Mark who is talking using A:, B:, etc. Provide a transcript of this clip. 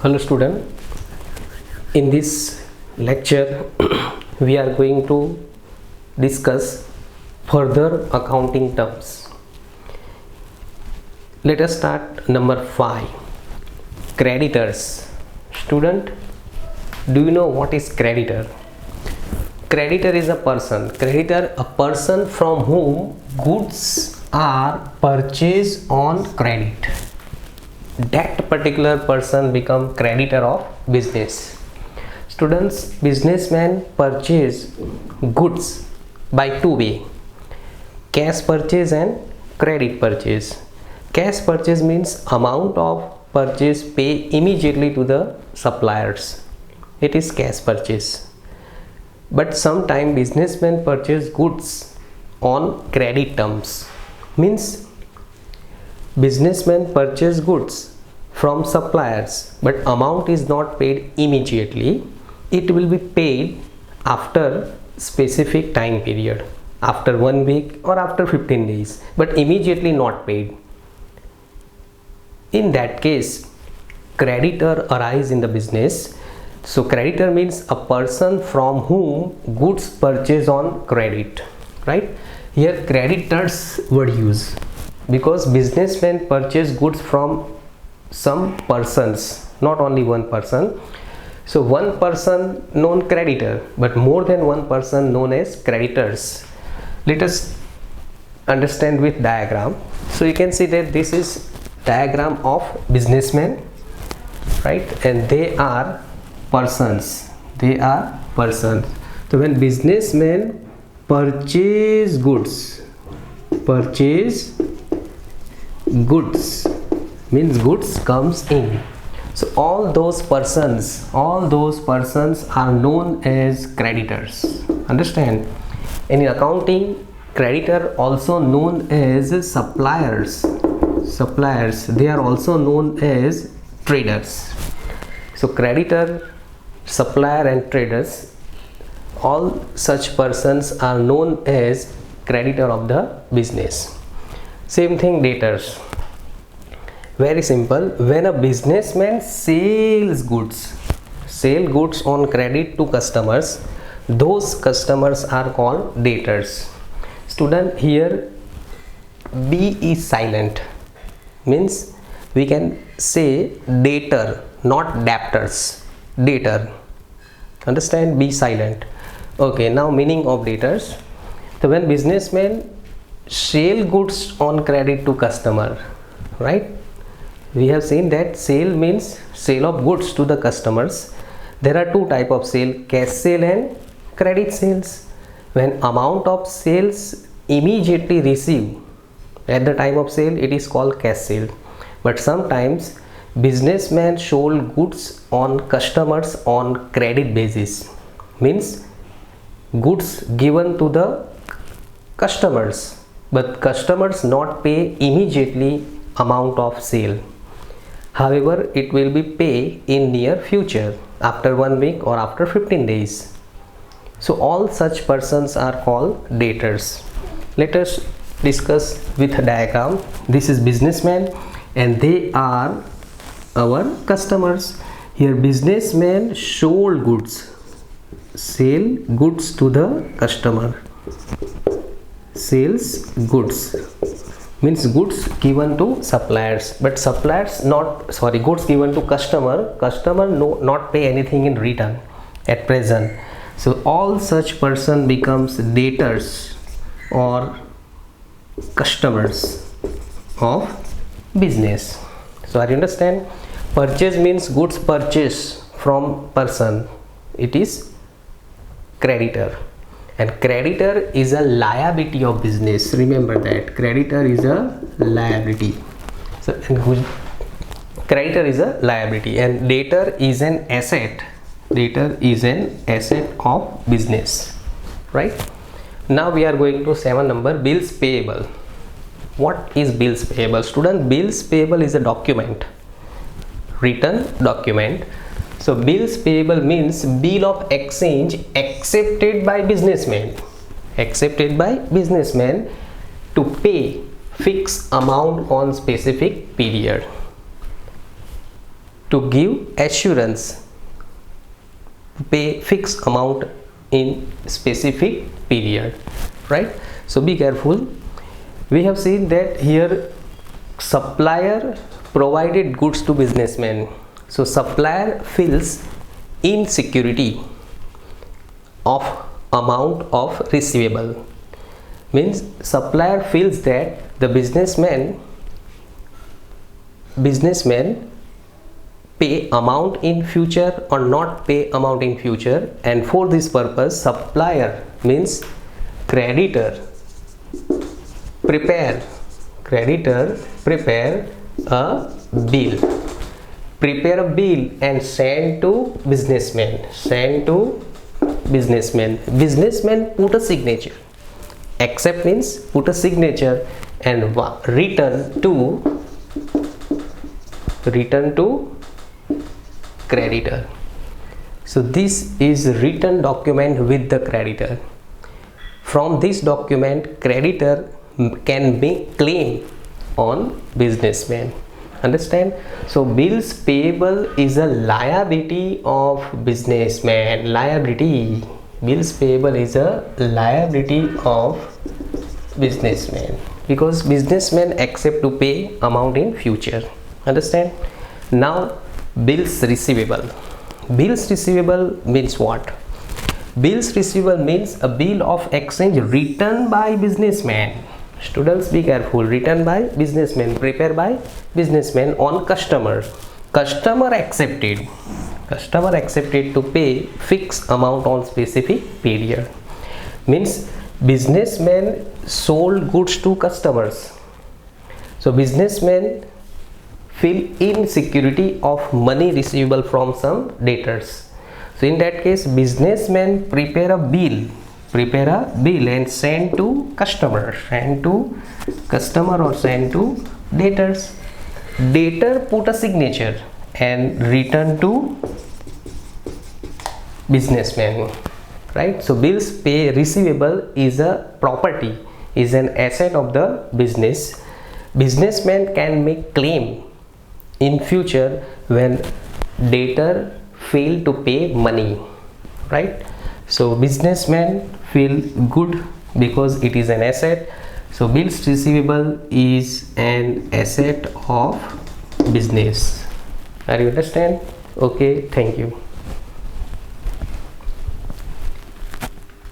A: Hello student, in this lecture we are going to discuss further accounting terms. Let us start number 5, creditors. Student, do you know what is creditor? Creditor is a person. Creditor, a person from whom goods are purchased on credit. That particular person become creditor of business. Students, businessmen purchase goods by two way: cash purchase and credit purchase. Cash purchase means amount of purchase pay immediately to the suppliers. It is cash purchase. But sometimes businessmen purchase goods on credit terms. Means businessmen purchase goods from suppliers, but amount is not paid immediately. It will be paid after specific time period, after 1 week or after 15 days, but immediately not paid. In that case, creditor arise in the business. So creditor means a person from whom goods purchase on credit, right? Here creditors word use because businessmen purchase goods from some persons, not only one person. So one person known creditor, but more than one person known as creditors. Let us understand with diagram. So you can see that this is diagram of businessmen, right? And they are persons. They are persons. So when businessmen purchase goods means goods comes in. So all those persons are known as creditors. Understand? In accounting, creditor also known as suppliers. They are also known as traders. So creditor, supplier and traders, all such persons are known as creditor of the business. Same thing debtors. Very simple. When a businessman sells goods on credit to customers, those customers are called debtors. Student, here B is silent, means we can say debtor, not debtors. Debtor. Understand? B silent. Okay, now meaning of debtors. So when businessmen sell goods on credit to customer, right? We have seen that sale means sale of goods to the customers. There are two type of sale: cash sale and credit sales. When amount of sales immediately received at the time of sale, it is called cash sale. But sometimes businessmen sold goods on customers on credit basis, means goods given to the customers, but customers not pay immediately amount of sale. However, it will be paid in near future, after 1 week or after 15 days. So all such persons are called debtors. Let us discuss with a diagram. This is businessmen and they are our customers. Here businessmen sold goods, sell goods to the customer. Sales goods means goods given to suppliers, but goods given to customer not pay anything in return at present. So all such person becomes debtors or customers of business. So are you understand? Purchase means goods purchase from person, it is creditor. And creditor is a liability of business. Remember that creditor is a liability. So creditor is a liability and debtor is an asset. Debtor is an asset of business, right? Now we are going to 7 number, bills payable. What is bills payable? Student, bills payable is a document, written document. So bills payable means bill of exchange accepted by businessmen to pay fixed amount on specific period. to give assurance to pay fixed amount in specific period, right? So be careful. We have seen that here supplier provided goods to businessman. So supplier feels insecurity of amount of receivable, means supplier feels that the businessman pay amount in future or not pay amount in future, and for this purpose creditor prepare a bill and send to businessman. Businessman put a signature. Accept means put a signature and return to creditor. So this is written document with the creditor. From this document, creditor can make claim on businessman. Understand? So bills payable is a liability of businessman. Bills payable is a liability of businessman, because businessman accept to pay amount in future. Understand? Now bills receivable means what? Bills receivable means a bill of exchange written by businessman. Students, be careful. Written by businessman, prepared by businessman on customer accepted to pay fixed amount on specific period. Means businessman sold goods to customers, so businessman feel insecurity of money receivable from some debtors. So in that case, businessman prepare a bill and send to customer or send to debtors. Debtor put a signature and return to businessman, right? So bills pay receivable is a property, is an asset of the business. Businessman can make claim in future when debtor fail to pay money, right? So businessman feel good because it is an asset. So bills receivable is an asset of business. Are you understand? Okay, thank you.